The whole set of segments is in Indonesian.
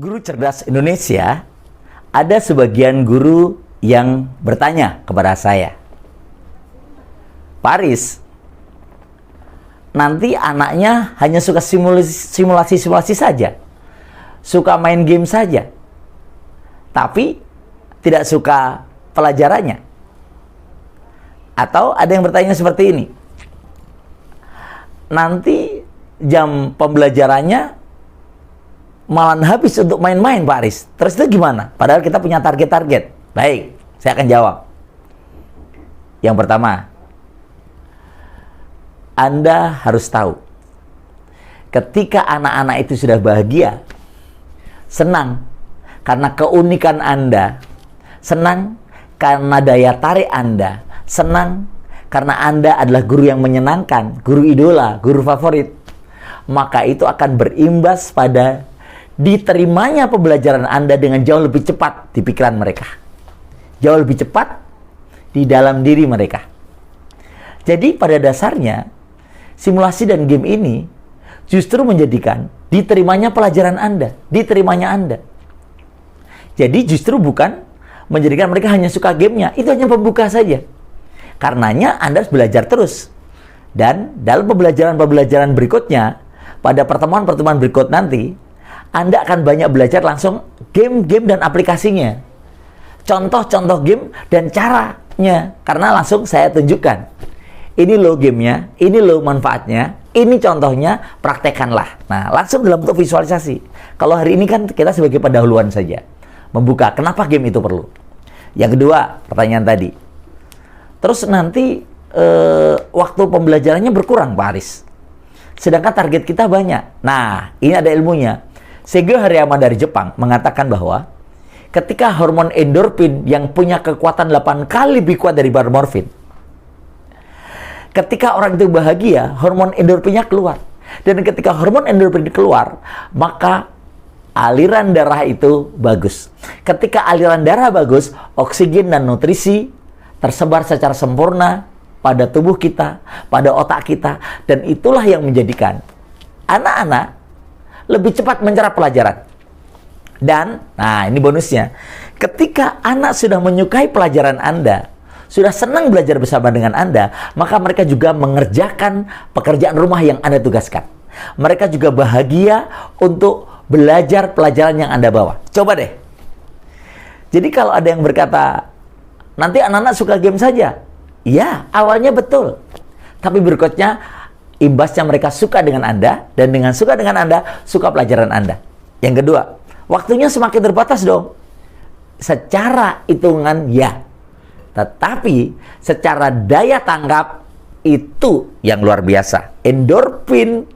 Guru cerdas Indonesia, ada sebagian guru yang bertanya kepada saya, Pak Aris, nanti anaknya hanya suka simulasi saja, suka main game saja, tapi tidak suka pelajarannya. Atau ada yang bertanya seperti ini, nanti jam pembelajarannya malah habis untuk main-main Pak Aris. Terus itu gimana? Padahal kita punya target-target. Baik, saya akan jawab. Yang pertama, Anda harus tahu, ketika anak-anak itu sudah bahagia, senang karena keunikan Anda, senang karena daya tarik Anda, senang karena Anda adalah guru yang menyenangkan, guru idola, guru favorit, maka itu akan berimbas pada diterimanya pembelajaran Anda dengan jauh lebih cepat di pikiran mereka, jauh lebih cepat di dalam diri mereka. Jadi pada dasarnya simulasi dan game ini justru menjadikan diterimanya pelajaran Anda, diterimanya Anda. Jadi justru bukan menjadikan mereka hanya suka gamenya, itu hanya pembuka saja. Karenanya Anda harus belajar terus. Dan dalam pembelajaran berikutnya, pada pertemuan-pertemuan berikut nanti, Anda akan banyak belajar langsung game-game dan aplikasinya. Contoh-contoh game dan caranya. Karena langsung saya tunjukkan. Ini loh gamenya, ini loh manfaatnya, ini contohnya, praktekkanlah. Nah, langsung dalam bentuk visualisasi. Kalau hari ini kan kita sebagai pendahuluan saja. Membuka, kenapa game itu perlu? Yang kedua, pertanyaan tadi. Terus nanti waktu pembelajarannya berkurang Pak Aris. Sedangkan target kita banyak. Nah, ini ada ilmunya. Seige Hariyama dari Jepang mengatakan bahwa ketika hormon endorfin yang punya kekuatan 8 kali lebih kuat dari morfin, ketika orang itu bahagia, hormon endorfinnya keluar. Dan ketika hormon endorfin keluar, maka aliran darah itu bagus. Ketika aliran darah bagus, oksigen dan nutrisi tersebar secara sempurna pada tubuh kita, pada otak kita. Dan itulah yang menjadikan anak-anak lebih cepat mencerap pelajaran. Dan, nah ini bonusnya, ketika anak sudah menyukai pelajaran Anda, sudah senang belajar bersama dengan Anda, maka mereka juga mengerjakan pekerjaan rumah yang Anda tugaskan. Mereka juga bahagia untuk belajar pelajaran yang Anda bawa. Coba deh. Jadi kalau ada yang berkata, nanti anak-anak suka game saja. Ya, awalnya betul. Tapi berikutnya, imbasnya mereka suka dengan Anda, dan dengan suka dengan Anda, suka pelajaran Anda. Yang kedua, waktunya semakin terbatas dong. Secara hitungan ya, tetapi secara daya tangkap itu yang luar biasa. Endorfin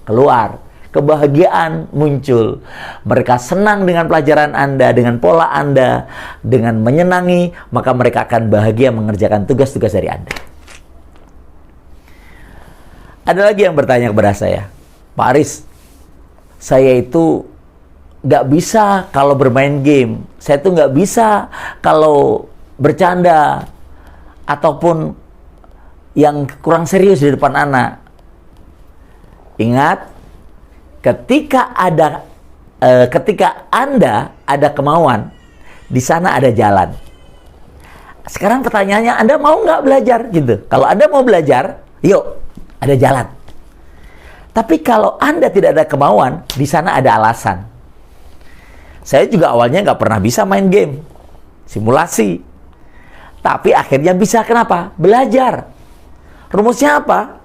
keluar, kebahagiaan muncul. Mereka senang dengan pelajaran Anda, dengan pola Anda, dengan menyenangi, maka mereka akan bahagia mengerjakan tugas-tugas dari Anda. Ada lagi yang bertanya kepada saya, Pak Aris, saya itu nggak bisa kalau bermain game, saya tuh nggak bisa kalau bercanda, ataupun yang kurang serius di depan anak. Ingat, ketika Anda ada kemauan, di sana ada jalan. Sekarang pertanyaannya, Anda mau nggak belajar gitu? Kalau Anda mau belajar, yuk, ada jalan. Tapi kalau Anda tidak ada kemauan, di sana ada alasan. Saya juga awalnya nggak pernah bisa main game, simulasi. Tapi akhirnya bisa, kenapa? Belajar. Rumusnya apa?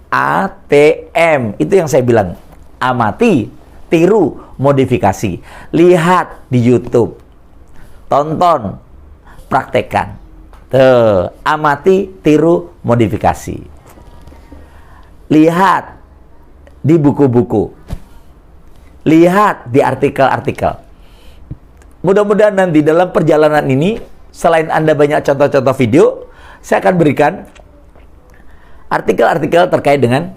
ATM. Itu yang saya bilang. Amati, tiru, modifikasi. Lihat di YouTube. Tonton, praktekkan. Tuh, amati, tiru, modifikasi. Lihat di buku-buku. Lihat di artikel-artikel. Mudah-mudahan nanti dalam perjalanan ini, selain Anda banyak contoh-contoh video, saya akan berikan artikel-artikel terkait dengan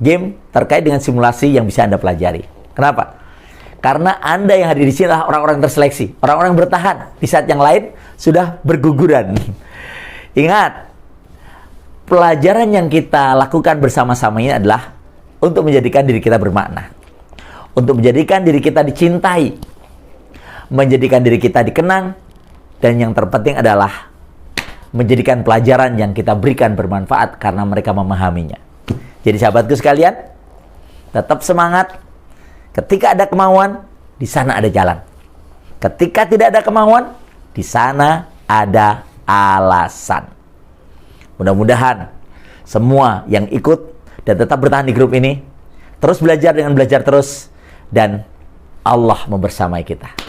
game, terkait dengan simulasi yang bisa Anda pelajari. Kenapa? Karena Anda yang hadir di sini adalah orang-orang terseleksi. Orang-orang bertahan di saat yang lain sudah berguguran. Ingat, pelajaran yang kita lakukan bersama-sama ini adalah untuk menjadikan diri kita bermakna, untuk menjadikan diri kita dicintai, menjadikan diri kita dikenang, dan yang terpenting adalah menjadikan pelajaran yang kita berikan bermanfaat karena mereka memahaminya. Jadi sahabatku sekalian, tetap semangat. Ketika ada kemauan, di sana ada jalan. Ketika tidak ada kemauan, di sana ada alasan. Mudah-mudahan semua yang ikut dan tetap bertahan di grup ini terus belajar dengan belajar terus, dan Allah membersamai kita.